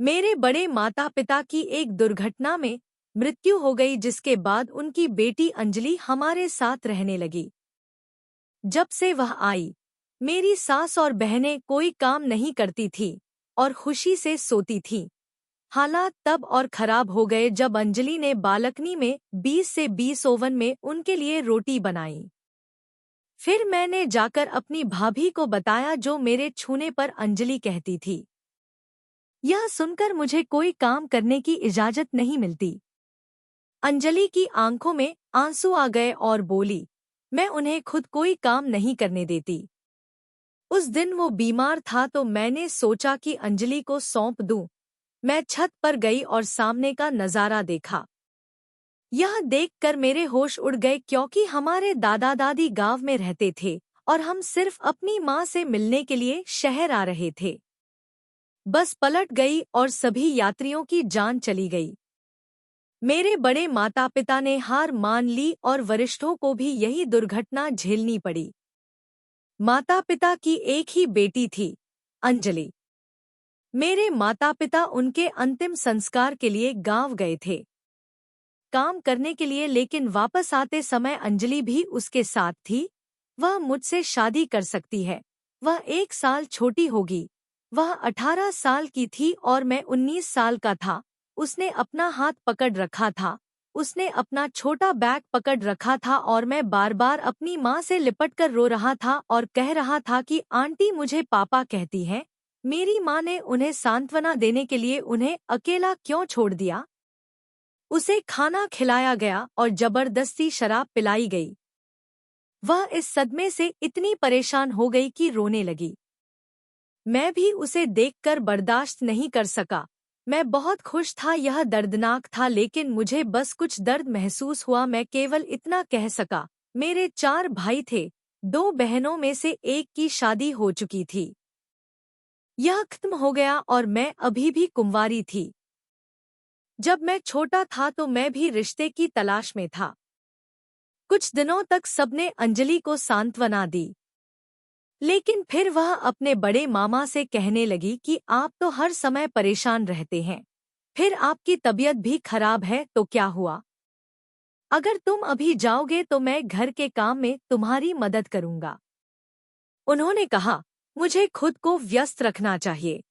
मेरे बड़े माता पिता की एक दुर्घटना में मृत्यु हो गई, जिसके बाद उनकी बेटी अंजलि हमारे साथ रहने लगी। जब से वह आई, मेरी सास और बहनें कोई काम नहीं करती थी और खुशी से सोती थीं। हालात तब और खराब हो गए जब अंजलि ने बालकनी में 20 से 20 ओवन में उनके लिए रोटी बनाई। फिर मैंने जाकर अपनी भाभी को बताया, जो मेरे छूने पर अंजलि कहती थी। यह सुनकर मुझे कोई काम करने की इजाजत नहीं मिलती। अंजलि की आंखों में आंसू आ गए और बोली, मैं उन्हें खुद कोई काम नहीं करने देती। उस दिन वो बीमार था तो मैंने सोचा कि अंजलि को सौंप दूं। मैं छत पर गई और सामने का नजारा देखा। यह देखकर मेरे होश उड़ गए, क्योंकि हमारे दादा दादी गांव में रहते थे और हम सिर्फ अपनी माँ से मिलने के लिए शहर आ रहे थे। बस पलट गई और सभी यात्रियों की जान चली गई। मेरे बड़े माता पिता ने हार मान ली और वरिष्ठों को भी यही दुर्घटना झेलनी पड़ी। माता पिता की एक ही बेटी थी, अंजलि। मेरे माता पिता उनके अंतिम संस्कार के लिए गांव गए थे काम करने के लिए, लेकिन वापस आते समय अंजलि भी उसके साथ थी। वह मुझसे शादी कर सकती है। वह 1 साल छोटी होगी। वह 18 साल की थी और मैं 19 साल का था। उसने अपना हाथ पकड़ रखा था। उसने अपना छोटा बैग पकड़ रखा था और मैं बार बार अपनी माँ से लिपटकर रो रहा था और कह रहा था कि आंटी मुझे पापा कहती है। मेरी माँ ने उन्हें सांत्वना देने के लिए उन्हें अकेला क्यों छोड़ दिया? उसे खाना खिलाया गया और जबरदस्ती शराब पिलाई गई। वह इस सदमे से इतनी परेशान हो गई कि रोने लगी। मैं भी उसे देखकर बर्दाश्त नहीं कर सका। मैं बहुत खुश था, यह दर्दनाक था, लेकिन मुझे बस कुछ दर्द महसूस हुआ। मैं केवल इतना कह सका। मेरे 4 भाई थे। 2 बहनों में से एक की शादी हो चुकी थी। यह खत्म हो गया और मैं अभी भी कुंवारी थी। जब मैं छोटा था तो मैं भी रिश्ते की तलाश में था। कुछ दिनों तक सबने अंजलि को सांत्वना दी, लेकिन फिर वह अपने बड़े मामा से कहने लगी कि आप तो हर समय परेशान रहते हैं। फिर आपकी तबीयत भी खराब है तो क्या हुआ? अगर तुम अभी जाओगे तो मैं घर के काम में तुम्हारी मदद करूंगा। उन्होंने कहा, मुझे खुद को व्यस्त रखना चाहिए।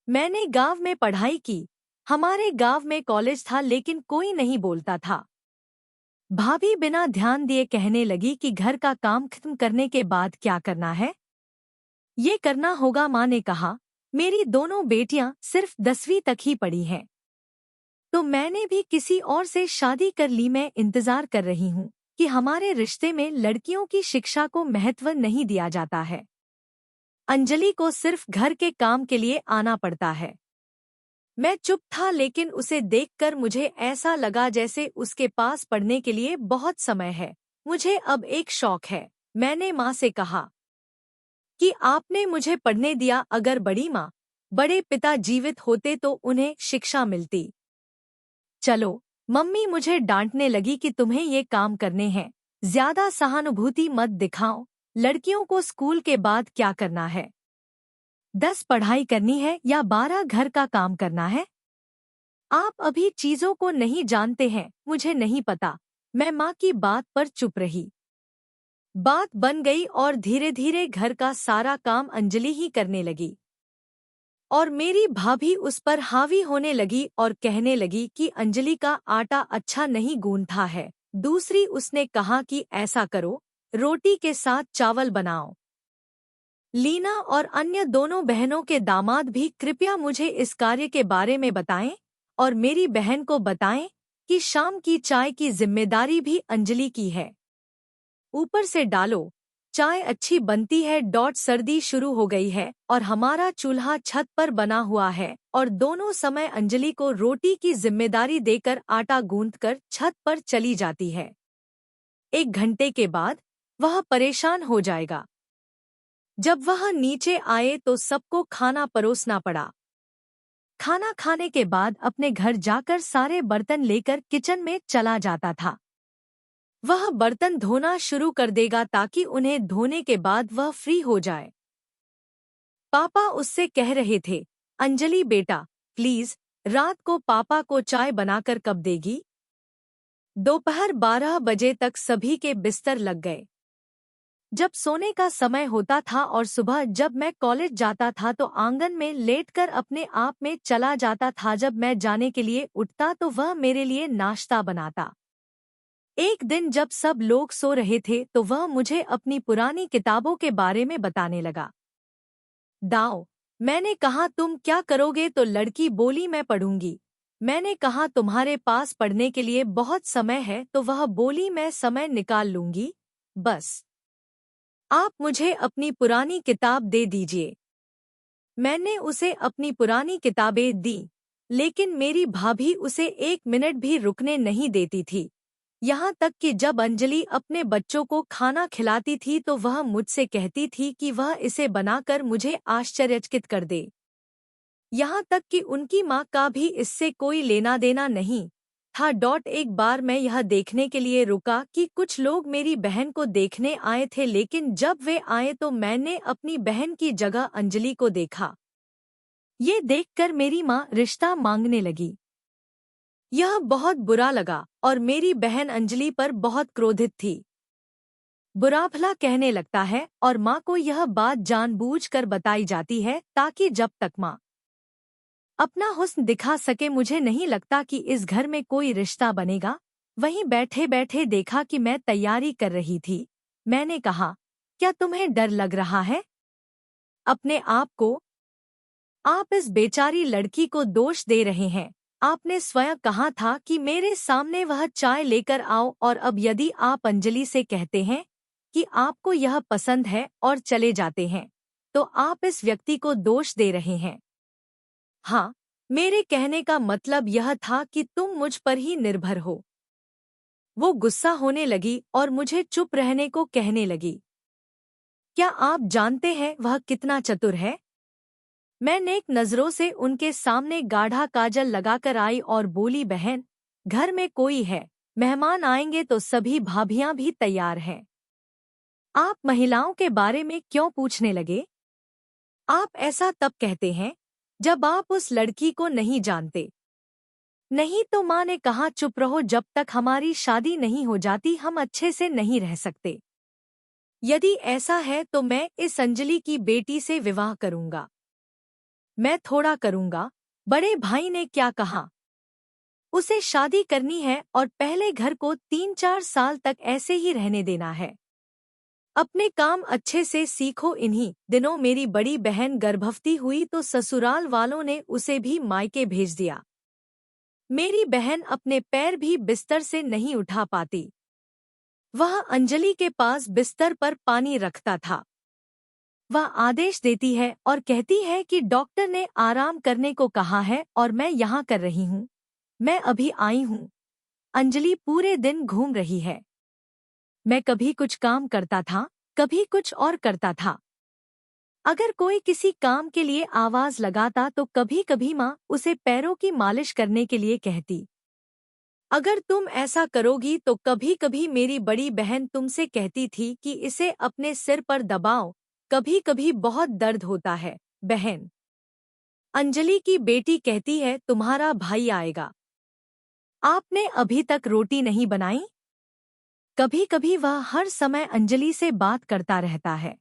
मैंने गांव में पढ़ाई की। हमारे गांव में कॉलेज था, लेकिन कोई नहीं बोलता था। भाभी बिना ध्यान दिए कहने लगी कि घर का काम खत्म करने के बाद क्या करना है? ये करना होगा। माँ ने कहा, मेरी दोनों बेटियां सिर्फ 10वीं तक ही पढ़ी हैं, तो मैंने भी किसी और से शादी कर ली। मैं इंतजार कर रही हूँ कि हमारे रिश्ते में लड़कियों की शिक्षा को महत्व नहीं दिया जाता है। अंजलि को सिर्फ घर के काम के लिए आना पड़ता है। मैं चुप था, लेकिन उसे देखकर मुझे ऐसा लगा जैसे उसके पास पढ़ने के लिए बहुत समय है। मुझे अब एक शौक है। मैंने माँ से कहा कि आपने मुझे पढ़ने दिया। अगर बड़ी माँ, बड़े पिता जीवित होते तो उन्हें शिक्षा मिलती। चलो, मम्मी मुझे डांटने लगी कि तुम्हें ये काम करने हैं। ज्यादा सहानुभूति मत दिखाओ। लड़कियों को स्कूल के बाद क्या करना है? 10 पढ़ाई करनी है या 12 घर का काम करना है? आप अभी चीजों को नहीं जानते हैं। मुझे नहीं पता। मैं माँ की बात पर चुप रही। बात बन गई और धीरे धीरे घर का सारा काम अंजलि ही करने लगी। और मेरी भाभी उस पर हावी होने लगी और कहने लगी कि अंजलि का आटा अच्छा नहीं गूंथा है। दूसरी उसने कहा कि ऐसा करो, रोटी के साथ चावल बनाओ। लीना और अन्य दोनों बहनों के दामाद भी कृपया मुझे इस कार्य के बारे में बताएं और मेरी बहन को बताएं कि शाम की चाय की जिम्मेदारी भी अंजलि की है। ऊपर से डालो, चाय अच्छी बनती है। सर्दी शुरू हो गई है और हमारा चूल्हा छत पर बना हुआ है और दोनों समय अंजलि को रोटी की जिम्मेदारी देकर आटा गूंथकर छत पर चली जाती है। 1 घंटे के बाद वह परेशान हो जाएगा। जब वह नीचे आए तो सबको खाना परोसना पड़ा। खाना खाने के बाद अपने घर जाकर सारे बर्तन लेकर किचन में चला जाता था। वह बर्तन धोना शुरू कर देगा ताकि उन्हें धोने के बाद वह फ्री हो जाए। पापा उससे कह रहे थे, अंजलि बेटा, प्लीज रात को पापा को चाय बनाकर कब देगी? दोपहर 12 बजे तक सभी के बिस्तर लग गए। जब सोने का समय होता था और सुबह जब मैं कॉलेज जाता था तो आंगन में लेटकर अपने आप में चला जाता था। जब मैं जाने के लिए उठता तो वह मेरे लिए नाश्ता बनाता। एक दिन जब सब लोग सो रहे थे तो वह मुझे अपनी पुरानी किताबों के बारे में बताने लगा। दाओ, मैंने कहा तुम क्या करोगे? तो लड़की बोली मैं पढ़ूंगी। मैंने कहा तुम्हारे पास पढ़ने के लिए बहुत समय है? तो वह बोली मैं समय निकाल लूंगी, बस आप मुझे अपनी पुरानी किताब दे दीजिए। मैंने उसे अपनी पुरानी किताबें दी, लेकिन मेरी भाभी उसे 1 मिनट भी रुकने नहीं देती थी। यहाँ तक कि जब अंजलि अपने बच्चों को खाना खिलाती थी तो वह मुझसे कहती थी कि वह इसे बनाकर मुझे आश्चर्यचकित कर दे। यहाँ तक कि उनकी माँ का भी इससे कोई लेना देना नहीं था। एक बार मैं यह देखने के लिए रुका कि कुछ लोग मेरी बहन को देखने आए थे, लेकिन जब वे आए तो मैंने अपनी बहन की जगह अंजलि को देखा। ये देखकर मेरी माँ रिश्ता मांगने लगी। यह बहुत बुरा लगा और मेरी बहन अंजलि पर बहुत क्रोधित थी। बुरा भला कहने लगता है और माँ को यह बात जानबूझकर बताई जाती है ताकि जब तक माँ अपना हुस्न दिखा सके। मुझे नहीं लगता कि इस घर में कोई रिश्ता बनेगा। वहीं बैठे बैठे देखा कि मैं तैयारी कर रही थी। मैंने कहा, क्या तुम्हें डर लग रहा है अपने आप को? आप इस बेचारी लड़की को दोष दे रहे हैं। आपने स्वयं कहा था कि मेरे सामने वह चाय लेकर आओ, और अब यदि आप अंजलि से कहते हैं कि आपको यह पसंद है और चले जाते हैं, तो आप इस व्यक्ति को दोष दे रहे हैं। हाँ, मेरे कहने का मतलब यह था कि तुम मुझ पर ही निर्भर हो। वो गुस्सा होने लगी और मुझे चुप रहने को कहने लगी। क्या आप जानते हैं वह कितना चतुर है? मैं नेक नजरों से उनके सामने गाढ़ा काजल लगाकर आई और बोली, बहन, घर में कोई है, मेहमान आएंगे तो सभी भाभियां भी तैयार हैं। आप महिलाओं के बारे में क्यों पूछने लगे? आप ऐसा तब कहते हैं जब आप उस लड़की को नहीं जानते। नहीं तो माँ ने कहा चुप रहो, जब तक हमारी शादी नहीं हो जाती हम अच्छे से नहीं रह सकते। यदि ऐसा है तो मैं इस अंजलि की बेटी से विवाह करूंगा। मैं थोड़ा करूंगा। बड़े भाई ने क्या कहा? उसे शादी करनी है और पहले घर को 3-4 साल तक ऐसे ही रहने देना है। अपने काम अच्छे से सीखो। इन्हीं दिनों मेरी बड़ी बहन गर्भवती हुई तो ससुराल वालों ने उसे भी मायके भेज दिया। मेरी बहन अपने पैर भी बिस्तर से नहीं उठा पाती। वह अंजलि के पास बिस्तर पर पानी रखता था। वह आदेश देती है और कहती है कि डॉक्टर ने आराम करने को कहा है और मैं यहाँ कर रही हूँ। मैं अभी आई हूँ। अंजलि पूरे दिन घूम रही है। मैं कभी कुछ काम करता था, कभी कुछ और करता था। अगर कोई किसी काम के लिए आवाज लगाता तो कभी कभी माँ उसे पैरों की मालिश करने के लिए कहती। अगर तुम ऐसा करोगी तो कभी कभी मेरी बड़ी बहन तुमसे कहती थी कि इसे अपने सिर पर दबाओ, कभी कभी बहुत दर्द होता है। बहन अंजलि की बेटी कहती है, तुम्हारा भाई आएगा। आपने अभी तक रोटी नहीं बनाई? कभी कभी वह हर समय अंजलि से बात करता रहता है।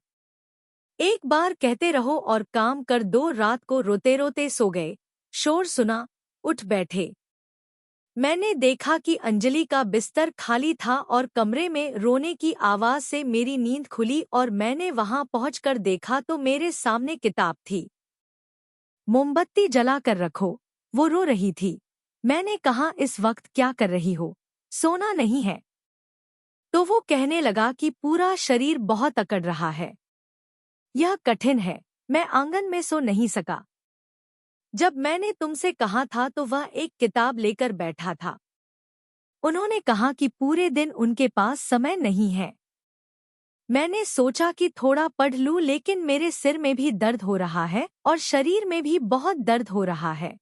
एक बार कहते रहो और काम कर दो। रात को रोते रोते सो गए। शोर सुना, उठ बैठे। मैंने देखा कि अंजलि का बिस्तर खाली था और कमरे में रोने की आवाज से मेरी नींद खुली और मैंने वहां पहुंचकर देखा तो मेरे सामने किताब थी। मोमबत्ती जलाकर रखो। वो रो रही थी। मैंने कहा, इस वक्त क्या कर रही हो? सोना नहीं है? तो वो कहने लगा कि पूरा शरीर बहुत अकड़ रहा है। यह कठिन है। मैं आंगन में सो नहीं सका। जब मैंने तुमसे कहा था तो वह एक किताब लेकर बैठा था। उन्होंने कहा कि पूरे दिन उनके पास समय नहीं है। मैंने सोचा कि थोड़ा पढ़ लूं, लेकिन मेरे सिर में भी दर्द हो रहा है और शरीर में भी बहुत दर्द हो रहा है।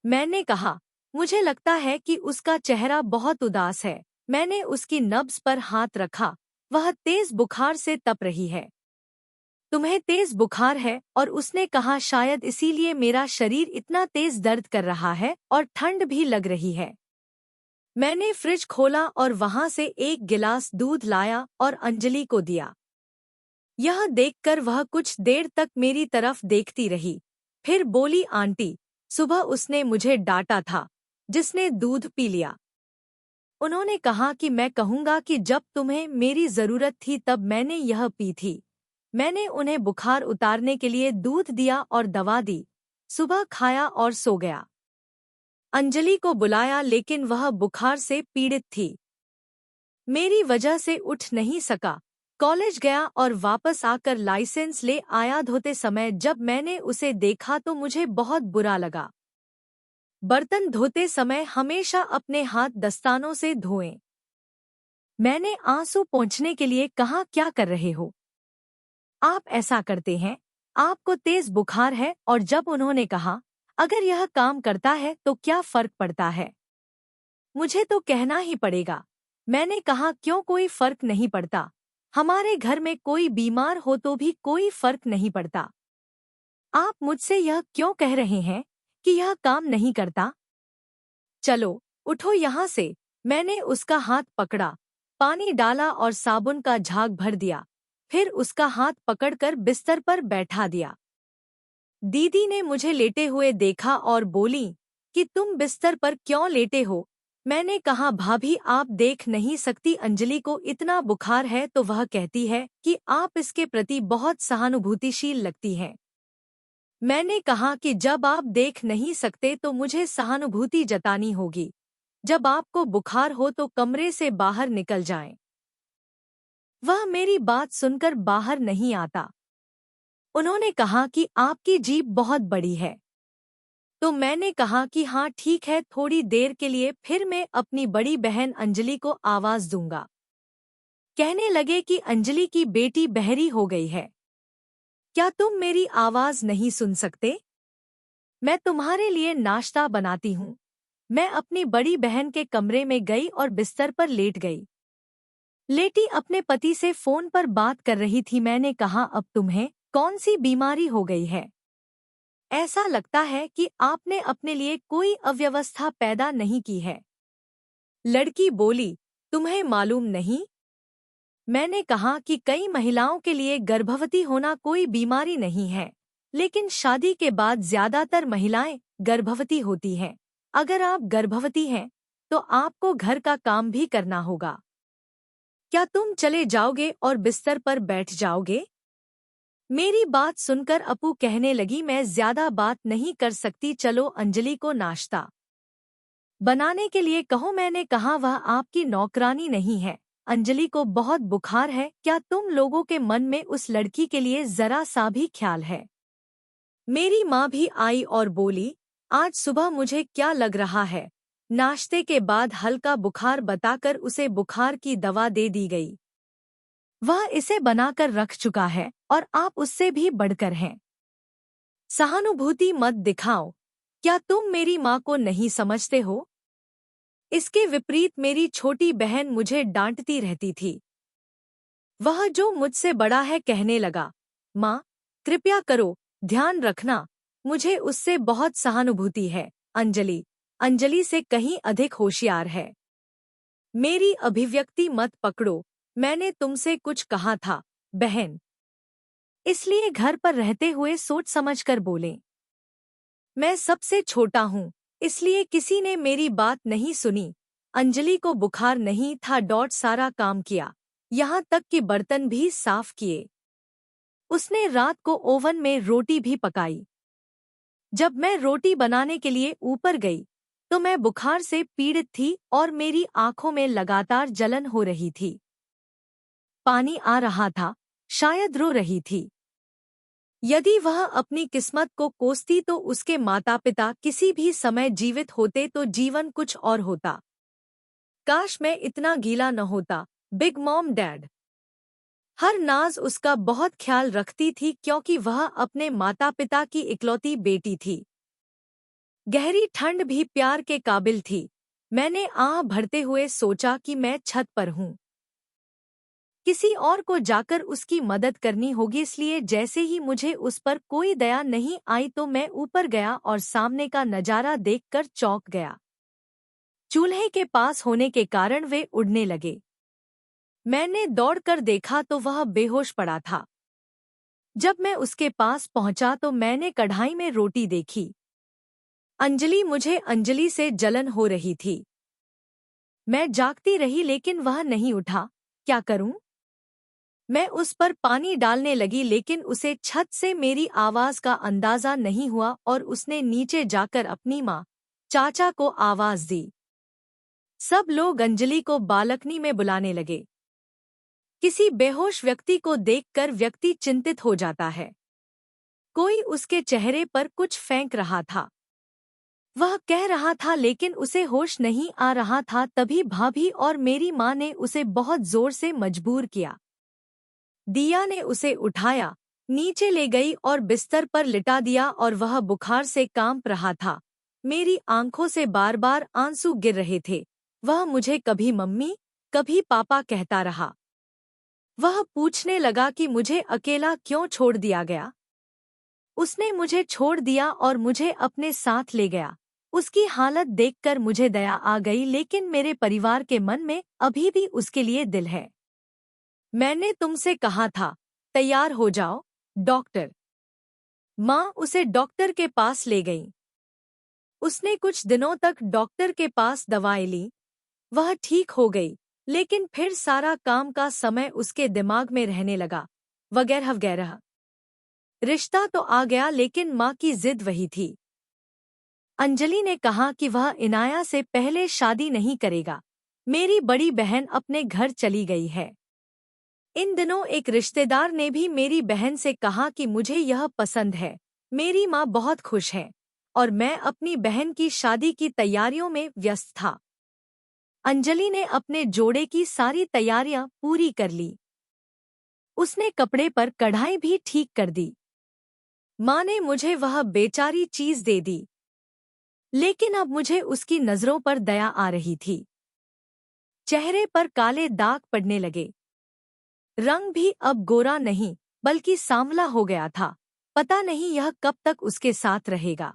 मैंने कहा, मुझे लगता है कि उसका चेहरा बहुत उदास है। मैंने उसकी नब्ज पर हाथ रखा। वह तेज बुखार से तप रही है। तुम्हें तेज बुखार है, और उसने कहा शायद इसीलिए मेरा शरीर इतना तेज दर्द कर रहा है और ठंड भी लग रही है। मैंने फ्रिज खोला और वहां से एक गिलास दूध लाया और अंजलि को दिया। यह देखकर वह कुछ देर तक मेरी तरफ देखती रही, फिर बोली, आंटी, सुबह उसने मुझे डांटा था जिसने दूध पी लिया। उन्होंने कहा कि मैं कहूंगा कि जब तुम्हें मेरी जरूरत थी तब मैंने यह पी थी। मैंने उन्हें बुखार उतारने के लिए दूध दिया और दवा दी, सुबह खाया और सो गया। अंजलि को बुलाया लेकिन वह बुखार से पीड़ित थी, मेरी वजह से उठ नहीं सका। कॉलेज गया और वापस आकर लाइसेंस ले आया। धोते समय जब मैंने उसे देखा तो मुझे बहुत बुरा लगा। बर्तन धोते समय हमेशा अपने हाथ दस्तानों से धोएं। मैंने आंसू पोंछने के लिए कहा, क्या कर रहे हो? आप ऐसा करते हैं, आपको तेज बुखार है। और जब उन्होंने कहा, अगर यह काम करता है तो क्या फर्क पड़ता है? मुझे तो कहना ही पड़ेगा। मैंने कहा, क्यों कोई फर्क नहीं पड़ता? हमारे घर में कोई बीमार हो तो भी कोई फर्क नहीं पड़ता। आप मुझसे यह क्यों कह रहे हैं कि यह काम नहीं करता? चलो, उठो यहाँ से। मैंने उसका हाथ पकड़ा, पानी डाला और साबुन का झाग भर दिया, फिर उसका हाथ पकड़कर बिस्तर पर बैठा दिया। दीदी ने मुझे लेटे हुए देखा और बोली कि तुम बिस्तर पर क्यों लेटे हो? मैंने कहा, भाभी, आप देख नहीं सकती अंजलि को इतना बुखार है तो वह कहती है कि आप इसके प्रति बहुत सहानुभूतिशील लगती हैं। मैंने कहा कि जब आप देख नहीं सकते तो मुझे सहानुभूति जतानी होगी। जब आपको बुखार हो तो कमरे से बाहर निकल जाएं। वह मेरी बात सुनकर बाहर नहीं आता। उन्होंने कहा कि आपकी जीभ बहुत बड़ी है। तो मैंने कहा कि हाँ ठीक है, थोड़ी देर के लिए, फिर मैं अपनी बड़ी बहन अंजलि को आवाज दूंगा। कहने लगे कि अंजलि की बेटी बहरी हो गई है, क्या तुम मेरी आवाज नहीं सुन सकते? मैं तुम्हारे लिए नाश्ता बनाती हूँ। मैं अपनी बड़ी बहन के कमरे में गई और बिस्तर पर लेट गई। लेटी अपने पति से फोन पर बात कर रही थी। मैंने कहा, अब तुम्हें कौन सी बीमारी हो गई है? ऐसा लगता है कि आपने अपने लिए कोई अव्यवस्था पैदा नहीं की है। लड़की बोली, तुम्हें मालूम नहीं? मैंने कहा कि कई महिलाओं के लिए गर्भवती होना कोई बीमारी नहीं है, लेकिन शादी के बाद ज्यादातर महिलाएं गर्भवती होती हैं। अगर आप गर्भवती हैं तो आपको घर का काम भी करना होगा। क्या तुम चले जाओगे और बिस्तर पर बैठ जाओगे? मेरी बात सुनकर अपू कहने लगी, मैं ज्यादा बात नहीं कर सकती, चलो अंजलि को नाश्ता बनाने के लिए कहो। मैंने कहा, वह आपकी नौकरानी नहीं है। अंजलि को बहुत बुखार है, क्या तुम लोगों के मन में उस लड़की के लिए जरा सा भी ख्याल है? मेरी माँ भी आई और बोली, आज सुबह मुझे क्या लग रहा है। नाश्ते के बाद हल्का बुखार बताकर उसे बुखार की दवा दे दी गई। वह इसे बनाकर रख चुका है और आप उससे भी बढ़कर हैं। सहानुभूति मत दिखाओ, क्या तुम मेरी माँ को नहीं समझते हो? इसके विपरीत मेरी छोटी बहन मुझे डांटती रहती थी। वह जो मुझसे बड़ा है कहने लगा, माँ, कृपया करो, ध्यान रखना, मुझे उससे बहुत सहानुभूति है। अंजलि अंजलि से कहीं अधिक होशियार है। मेरी अभिव्यक्ति मत पकड़ो, मैंने तुमसे कुछ कहा था बहन, इसलिए घर पर रहते हुए सोच समझकर बोलें। मैं सबसे छोटा हूँ, इसलिए किसी ने मेरी बात नहीं सुनी। अंजलि को बुखार नहीं था, सारा काम किया, यहाँ तक कि बर्तन भी साफ किए। उसने रात को ओवन में रोटी भी पकाई। जब मैं रोटी बनाने के लिए ऊपर गई तो मैं बुखार से पीड़ित थी और मेरी आंखों में लगातार जलन हो रही थी। पानी आ रहा था, शायद रो रही थी। यदि वह अपनी किस्मत को कोसती तो उसके माता पिता किसी भी समय जीवित होते तो जीवन कुछ और होता। काश मैं इतना गीला न होता। बिग मॉम डैड हर नाज उसका बहुत ख्याल रखती थी क्योंकि वह अपने माता पिता की इकलौती बेटी थी। गहरी ठंड भी प्यार के काबिल थी। मैंने आह भरते हुए सोचा कि मैं छत पर हूँ। किसी और को जाकर उसकी मदद करनी होगी, इसलिए जैसे ही मुझे उस पर कोई दया नहीं आई तो मैं ऊपर गया और सामने का नजारा देखकर चौंक गया। चूल्हे के पास होने के कारण वे उड़ने लगे। मैंने दौड़कर देखा तो वह बेहोश पड़ा था। जब मैं उसके पास पहुंचा तो मैंने कढ़ाई में रोटी देखी। मुझे अंजलि से जलन हो रही थी। मैं जागती रही लेकिन वह नहीं उठा। क्या करूं? मैं उस पर पानी डालने लगी लेकिन उसे छत से मेरी आवाज का अंदाजा नहीं हुआ और उसने नीचे जाकर अपनी माँ, चाचा को आवाज दी। सब लोग अंजलि को बालकनी में बुलाने लगे। किसी बेहोश व्यक्ति को देखकर व्यक्ति चिंतित हो जाता है। कोई उसके चेहरे पर कुछ फेंक रहा था। वह कह रहा था लेकिन उसे होश नहीं आ रहा था। तभी भाभी और मेरी माँ ने उसे बहुत जोर से मजबूर किया। दिया ने उसे उठाया, नीचे ले गई और बिस्तर पर लिटा दिया और वह बुखार से कांप रहा था। मेरी आंखों से बार बार आंसू गिर रहे थे। वह मुझे कभी मम्मी, कभी पापा कहता रहा। वह पूछने लगा कि मुझे अकेला क्यों छोड़ दिया गया। उसने मुझे छोड़ दिया और मुझे अपने साथ ले गया। उसकी हालत देखकर मुझे दया आ गई लेकिन मेरे परिवार के मन में अभी भी उसके लिए दिल है। मैंने तुमसे कहा था, तैयार हो जाओ, डॉक्टर। माँ उसे डॉक्टर के पास ले गई। उसने कुछ दिनों तक डॉक्टर के पास दवाएं ली। वह ठीक हो गई लेकिन फिर सारा काम का समय उसके दिमाग में रहने लगा, वगैरह वगैरह। रिश्ता तो आ गया लेकिन माँ की जिद वही थी। अंजलि ने कहा कि वह इनाया से पहले शादी नहीं करेगा। मेरी बड़ी बहन अपने घर चली गई है। इन दिनों एक रिश्तेदार ने भी मेरी बहन से कहा कि मुझे यह पसंद है। मेरी माँ बहुत खुश है और मैं अपनी बहन की शादी की तैयारियों में व्यस्त था। अंजलि ने अपने जोड़े की सारी तैयारियां पूरी कर ली। उसने कपड़े पर कढ़ाई भी ठीक कर दी। माँ ने मुझे वह बेचारी चीज दे दी लेकिन अब मुझे उसकी नजरों पर दया आ रही थी। चेहरे पर काले दाग पड़ने लगे। रंग भी अब गोरा नहीं बल्कि सांवला हो गया था। पता नहीं यह कब तक उसके साथ रहेगा।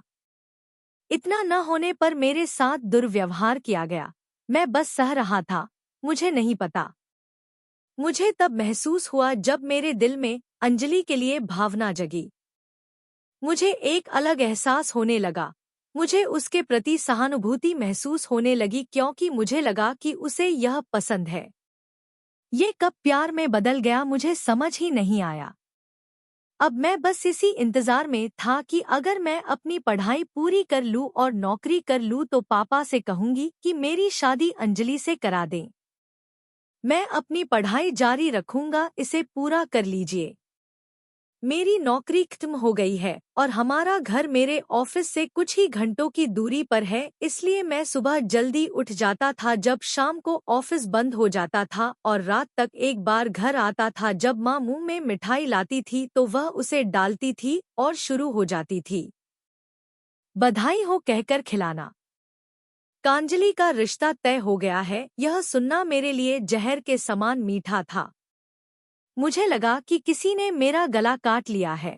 इतना न होने पर मेरे साथ दुर्व्यवहार किया गया। मैं बस सह रहा था, मुझे नहीं पता। मुझे तब महसूस हुआ जब मेरे दिल में अंजलि के लिए भावना जगी। मुझे एक अलग एहसास होने लगा। मुझे उसके प्रति सहानुभूति महसूस होने लगी क्योंकि मुझे लगा कि उसे यह पसंद है। ये कब प्यार में बदल गया मुझे समझ ही नहीं आया। अब मैं बस इसी इंतजार में था कि अगर मैं अपनी पढ़ाई पूरी कर लूं और नौकरी कर लूं तो पापा से कहूंगी कि मेरी शादी अंजलि से करा दें। मैं अपनी पढ़ाई जारी रखूंगा, इसे पूरा कर लीजिए। मेरी नौकरी खत्म हो गई है और हमारा घर मेरे ऑफिस से कुछ ही घंटों की दूरी पर है, इसलिए मैं सुबह जल्दी उठ जाता था जब शाम को ऑफिस बंद हो जाता था और रात तक एक बार घर आता था। जब माँ मुंह में मिठाई लाती थी तो वह उसे डालती थी और शुरू हो जाती थी, बधाई हो कहकर खिलाना। कांजलि का रिश्ता तय हो गया है, यह सुनना मेरे लिए जहर के समान मीठा था। मुझे लगा कि किसी ने मेरा गला काट लिया है।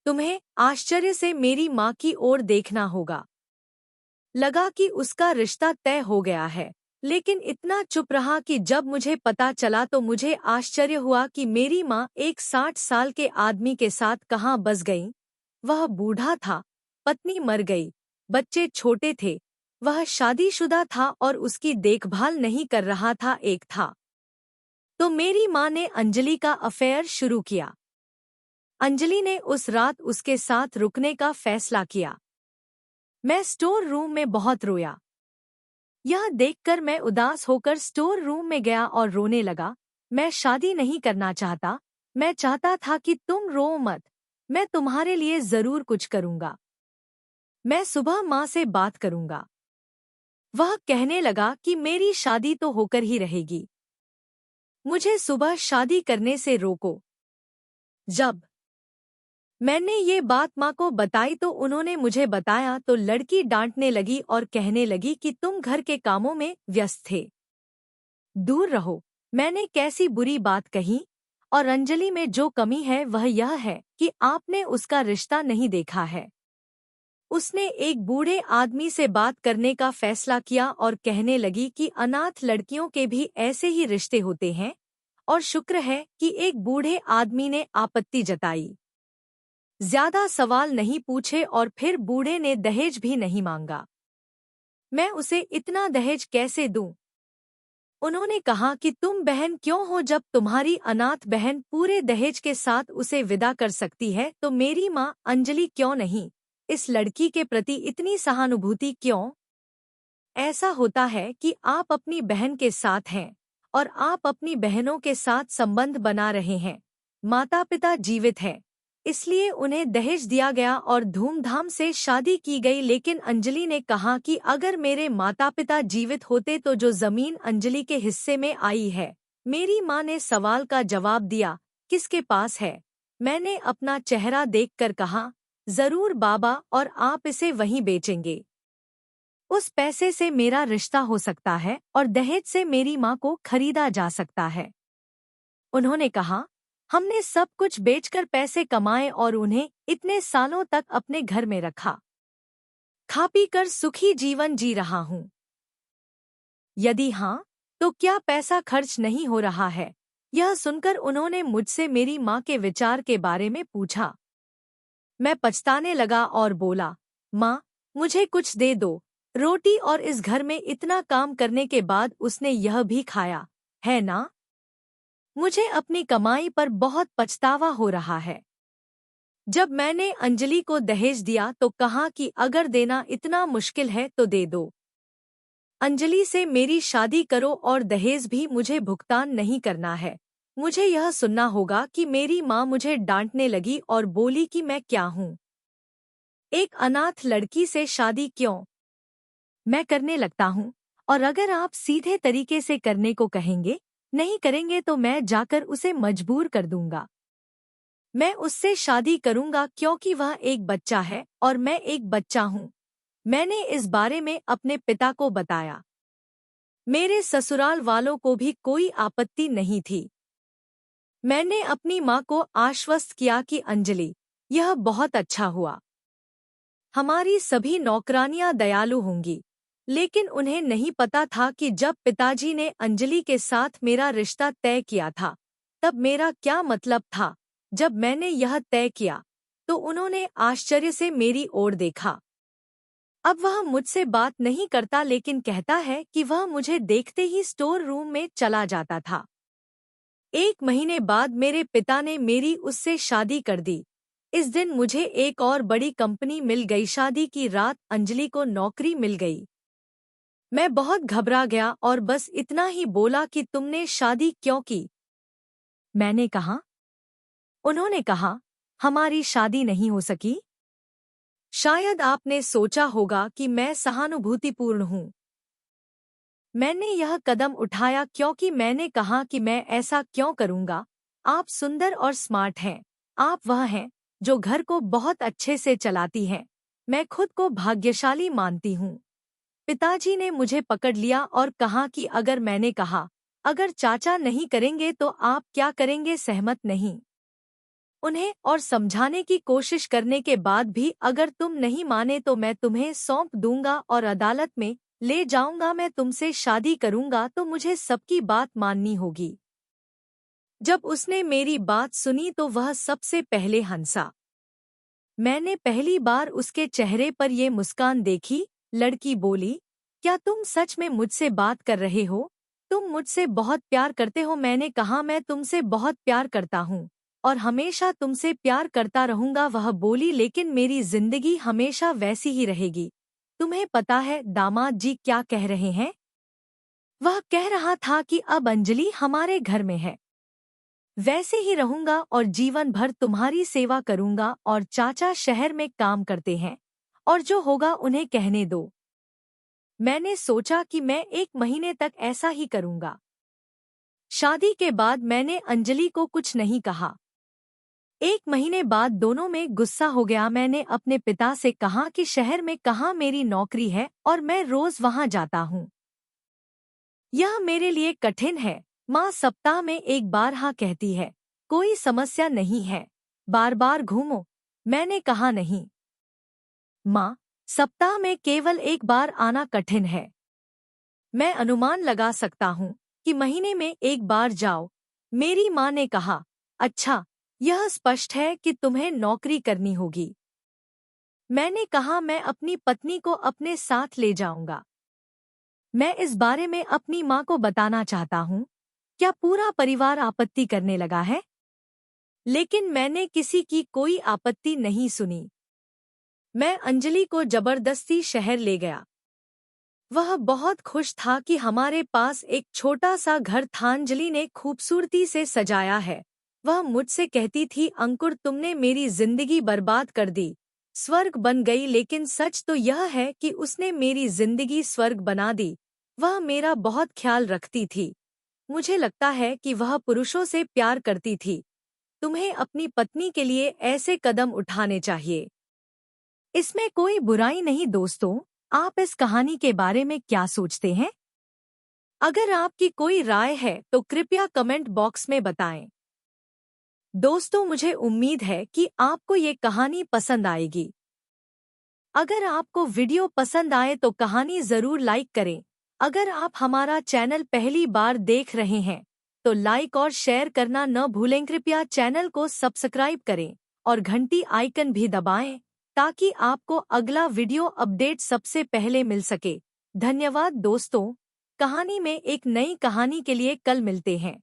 तुम्हें आश्चर्य से मेरी माँ की ओर देखना होगा। लगा कि उसका रिश्ता तय हो गया है, लेकिन इतना चुप रहा कि जब मुझे पता चला तो मुझे आश्चर्य हुआ कि मेरी माँ एक 60 साल के आदमी के साथ कहाँ बस गई। वह बूढ़ा था, पत्नी मर गई, बच्चे छोटे थे, वह शादीशुदा था और उसकी देखभाल नहीं कर रहा था। एक था तो मेरी माँ ने अंजलि का अफेयर शुरू किया। अंजलि ने उस रात उसके साथ रुकने का फैसला किया। मैं स्टोर रूम में बहुत रोया। यह देखकर मैं उदास होकर स्टोर रूम में गया और रोने लगा। मैं शादी नहीं करना चाहता, मैं चाहता था कि तुम रो मत, मैं तुम्हारे लिए जरूर कुछ करूंगा। मैं सुबह माँ से बात करूंगा। वह कहने लगा कि मेरी शादी तो होकर ही रहेगी, मुझे सुबह शादी करने से रोको। जब मैंने ये बात माँ को बताई तो उन्होंने मुझे बताया तो लड़की डांटने लगी और कहने लगी कि तुम घर के कामों में व्यस्त थे, दूर रहो। मैंने कैसी बुरी बात कही, और अंजलि में जो कमी है वह यह है कि आपने उसका रिश्ता नहीं देखा है। उसने एक बूढ़े आदमी से बात करने का फैसला किया और कहने लगी कि अनाथ लड़कियों के भी ऐसे ही रिश्ते होते हैं, और शुक्र है कि एक बूढ़े आदमी ने आपत्ति जताई। ज्यादा सवाल नहीं पूछे और फिर बूढ़े ने दहेज भी नहीं मांगा। मैं उसे इतना दहेज कैसे दूं? उन्होंने कहा कि तुम बहन क्यों हो, जब तुम्हारी अनाथ बहन पूरे दहेज के साथ उसे विदा कर सकती है तो मेरी माँ अंजलि क्यों नहीं? इस लड़की के प्रति इतनी सहानुभूति क्यों? ऐसा होता है कि आप अपनी बहन के साथ हैं और आप अपनी बहनों के साथ संबंध बना रहे हैं। माता पिता जीवित हैं, इसलिए उन्हें दहेज दिया गया और धूमधाम से शादी की गई। लेकिन अंजलि ने कहा कि अगर मेरे माता पिता जीवित होते तो जो जमीन अंजलि के हिस्से में आई है। मेरी माँ ने सवाल का जवाब दिया, किसके पास है? मैंने अपना चेहरा देखकर कहा, जरूर बाबा, और आप इसे वहीं बेचेंगे। उस पैसे से मेरा रिश्ता हो सकता है और दहेज से मेरी माँ को खरीदा जा सकता है। उन्होंने कहा, हमने सब कुछ बेचकर पैसे कमाए और उन्हें इतने सालों तक अपने घर में रखा। खा पी कर सुखी जीवन जी रहा हूँ। यदि हाँ, तो क्या पैसा खर्च नहीं हो रहा है? यह सुनकर उन्होंने मुझसे मेरी माँ के विचार के बारे में पूछा। मैं पछताने लगा और बोला, माँ, मुझे कुछ दे दो। रोटी और इस घर में इतना काम करने के बाद उसने यह भी खाया है ना? मुझे अपनी कमाई पर बहुत पछतावा हो रहा है। जब मैंने अंजलि को दहेज दिया तो कहा कि अगर देना इतना मुश्किल है तो दे दो। अंजलि से मेरी शादी करो और दहेज भी मुझे भुगतान नहीं करना है। मुझे यह सुनना होगा कि मेरी माँ मुझे डांटने लगी और बोली कि मैं क्या हूँ? एक अनाथ लड़की से शादी क्यों? मैं करने लगता हूँ, और अगर आप सीधे तरीके से करने को कहेंगे, नहीं करेंगे तो मैं जाकर उसे मजबूर कर दूंगा। मैं उससे शादी करूंगा क्योंकि वह एक बच्चा है और मैं एक बच्चा हूँ। मैंने इस बारे में अपने पिता को बताया। मेरे ससुराल वालों को भी कोई आपत्ति नहीं थी। मैंने अपनी माँ को आश्वस्त किया कि अंजलि, यह बहुत अच्छा हुआ। हमारी सभी नौकरानियां दयालु होंगी। लेकिन उन्हें नहीं पता था कि जब पिताजी ने अंजलि के साथ मेरा रिश्ता तय किया था, तब मेरा क्या मतलब था। जब मैंने यह तय किया, तो उन्होंने आश्चर्य से मेरी ओर देखा। अब वह मुझसे बात नहीं करता, लेकिन कहता है कि वह मुझे देखते ही स्टोर रूम में चला जाता था। 1 महीने बाद मेरे पिता ने मेरी उससे शादी कर दी। इस दिन मुझे एक और बड़ी कंपनी मिल गई। शादी की रात अंजलि को नौकरी मिल गई। मैं बहुत घबरा गया और बस इतना ही बोला कि तुमने शादी क्यों की? मैंने कहा। उन्होंने कहा, हमारी शादी नहीं हो सकी। शायद आपने सोचा होगा कि मैं सहानुभूतिपूर्ण हूँ। मैंने यह कदम उठाया क्योंकि मैंने कहा कि मैं ऐसा क्यों करूँगा। आप सुंदर और स्मार्ट हैं। आप वह हैं जो घर को बहुत अच्छे से चलाती हैं। मैं खुद को भाग्यशाली मानती हूँ। पिताजी ने मुझे पकड़ लिया और कहा कि अगर मैंने कहा, अगर चाचा नहीं करेंगे तो आप क्या करेंगे? सहमत नहीं। उन्हें और समझाने की कोशिश करने के बाद भी अगर तुम नहीं माने तो मैं तुम्हें सौंप दूंगा और अदालत में ले जाऊंगा। मैं तुमसे शादी करूंगा तो मुझे सबकी बात माननी होगी। जब उसने मेरी बात सुनी तो वह सबसे पहले हंसा। मैंने पहली बार उसके चेहरे पर ये मुस्कान देखी। लड़की बोली, क्या तुम सच में मुझसे बात कर रहे हो? तुम मुझसे बहुत प्यार करते हो? मैंने कहा, मैं तुमसे बहुत प्यार करता हूँ और हमेशा तुमसे प्यार करता रहूंगा। वह बोली, लेकिन मेरी जिंदगी हमेशा वैसी ही रहेगी। तुम्हें पता है दामाद जी क्या कह रहे हैं? वह कह रहा था कि अब अंजलि हमारे घर में है, वैसे ही रहूंगा और जीवन भर तुम्हारी सेवा करूंगा। और चाचा शहर में काम करते हैं और जो होगा उन्हें कहने दो। मैंने सोचा कि मैं 1 महीने तक ऐसा ही करूंगा। शादी के बाद मैंने अंजलि को कुछ नहीं कहा। 1 महीने बाद दोनों में गुस्सा हो गया। मैंने अपने पिता से कहा कि शहर में कहाँ मेरी नौकरी है और मैं रोज वहां जाता हूँ। यह मेरे लिए कठिन है। माँ सप्ताह में एक बार हाँ कहती है, कोई समस्या नहीं है, बार बार घूमो। मैंने कहा नहीं माँ, सप्ताह में केवल एक बार आना कठिन है। मैं अनुमान लगा सकता हूँ कि महीने में एक बार जाओ। मेरी माँ ने कहा, अच्छा, यह स्पष्ट है कि तुम्हें नौकरी करनी होगी। मैंने कहा, मैं अपनी पत्नी को अपने साथ ले जाऊंगा। मैं इस बारे में अपनी माँ को बताना चाहता हूँ। क्या पूरा परिवार आपत्ति करने लगा है? लेकिन मैंने किसी की कोई आपत्ति नहीं सुनी। मैं अंजलि को जबरदस्ती शहर ले गया। वह बहुत खुश था कि हमारे पास एक छोटा सा घर था। अंजलि ने खूबसूरती से सजाया है। वह मुझसे कहती थी, अंकुर, तुमने मेरी जिंदगी बर्बाद कर दी। स्वर्ग बन गई, लेकिन सच तो यह है कि उसने मेरी जिंदगी स्वर्ग बना दी। वह मेरा बहुत ख्याल रखती थी। मुझे लगता है कि वह पुरुषों से प्यार करती थी। तुम्हें अपनी पत्नी के लिए ऐसे कदम उठाने चाहिए। इसमें कोई बुराई नहीं दोस्तों। आप इस कहानी के बारे में क्या सोचते हैं? अगर आपकी कोई राय है तो कृपया कमेंट बॉक्स में बताएं। दोस्तों, मुझे उम्मीद है कि आपको ये कहानी पसंद आएगी। अगर आपको वीडियो पसंद आए तो कहानी जरूर लाइक करें। अगर आप हमारा चैनल पहली बार देख रहे हैं तो लाइक और शेयर करना न भूलें। कृपया चैनल को सब्सक्राइब करें और घंटी आइकन भी दबाएं ताकि आपको अगला वीडियो अपडेट सबसे पहले मिल सके। धन्यवाद दोस्तों। कहानी में एक नई कहानी के लिए कल मिलते हैं।